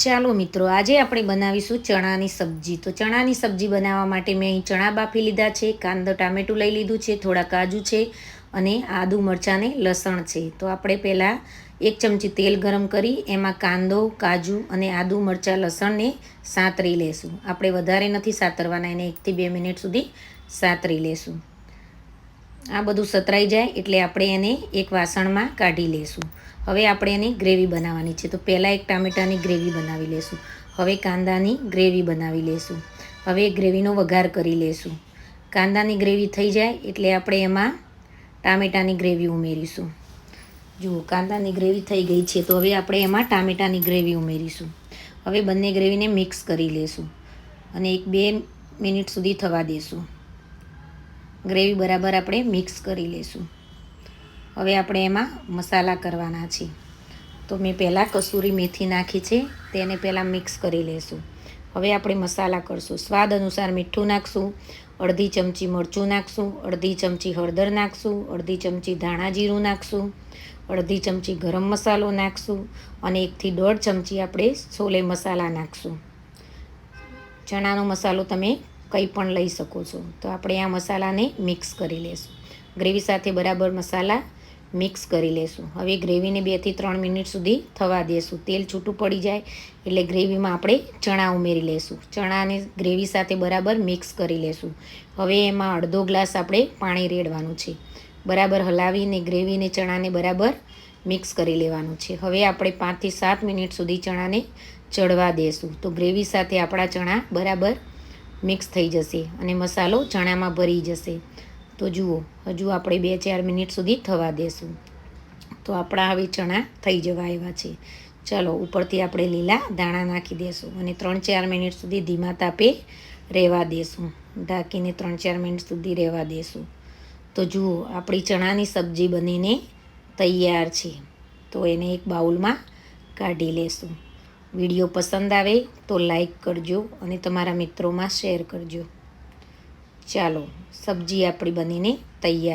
ચાલો મિત્રો, આજે આપણે બનાવીશું ચણાની સબ્જી. તો ચણાની સબ્જી બનાવવા માટે મેં અહીં ચણા બાફી લીધા છે, કાંદો ટામેટું લઈ લીધું છે, થોડા કાજુ છે અને આદુ મરચાં ને લસણ છે. તો આપણે પહેલાં 1 ચમચી તેલ ગરમ કરી એમાં કાંદો, કાજુ અને આદુ મરચાં લસણને સાતરી લેશું. આપણે વધારે નથી સાતરવાના, એને 1 થી 2 મિનિટ સુધી સાતરી લેશું. આ બધું સતરાઈ જાય એટલે આપણે એને એક વાસણમાં કાઢી લેશું. હવે આપણે એની ગ્રેવી બનાવવાની છે. તો પહેલાં એક ટામેટાની ગ્રેવી બનાવી લેશું. હવે કાંદાની ગ્રેવી બનાવી લેશું. હવે ગ્રેવીનો વઘાર કરી લેશું. કાંદાની ગ્રેવી થઈ જાય એટલે આપણે એમાં ટામેટાની ગ્રેવી ઉમેરીશું. જુઓ, કાંદાની ગ્રેવી થઈ ગઈ છે, તો હવે આપણે એમાં ટામેટાની ગ્રેવી ઉમેરીશું. હવે બંને ગ્રેવીને મિક્સ કરી લેશું અને 1-2 મિનિટ સુધી થવા દેશું. ગ્રેવી બરાબર આપણે મિક્સ કરી લેશું. હવે આપણે એમાં મસાલા કરવાના છે. તો મેં પહેલાં કસૂરી મેથી નાખી છે, તેને પહેલાં મિક્સ કરી લેશું. હવે આપણે મસાલા કરશું. સ્વાદ અનુસાર મીઠું નાખશું, અડધી ચમચી મરચું નાખશું, અડધી ચમચી હળદર નાખશું, અડધી ચમચી ધાણા જીરું નાખશું, અડધી ચમચી ગરમ મસાલો નાખશું અને 1 થી 1.5 ચમચી આપણે છોલે મસાલા નાખશું. ચણાનો મસાલો તમે કંઈ પણ લઈ શકો છો. તો આપણે આ મસાલાને મિક્સ કરી લેશું. ગ્રેવી સાથે બરાબર મસાલા મિક્સ કરી લેશું. હવે ગ્રેવીને 2 થી 3 મિનિટ સુધી થવા દેશું. તેલ છૂટું પડી જાય એટલે ગ્રેવીમાં આપણે ચણા ઉમેરી લેશું. ચણાને ગ્રેવી સાથે બરાબર મિક્સ કરી લેશું. હવે એમાં અડધો ગ્લાસ આપણે પાણી રેડવાનું છે. બરાબર હલાવીને ગ્રેવીને ચણાને બરાબર મિક્સ કરી લેવાનું છે. હવે આપણે 5 થી 7 મિનિટ સુધી ચણાને ચડવા દેશું. તો ગ્રેવી સાથે આપણા ચણા બરાબર મિક્સ થઈ જશે અને મસાલો ચણામાં ભરી જશે. તો જુઓ, હજુ આપણે 2-4 મિનિટ સુધી થવા દેશું. તો આપણા હવે ચણા થઈ જવા આવ્યા છે. ચાલો, ઉપરથી આપણે લીલા દાણા નાખી દેશું અને 3-4 મિનિટ સુધી ધીમા તાપે રહેવા દેશું. ઢાંકીને 3-4 મિનિટ સુધી રહેવા દેશું. તો જુઓ, આપણી ચણાની સબ્જી બનીને તૈયાર છે. તો એને એક બાઉલમાં કાઢી લેશું. વિડીયો પસંદ આવે તો લાઈક કરજો અને તમારા મિત્રોમાં શેર કરજો. ચાલો, સબ્જી આપણી બનીને તૈયાર.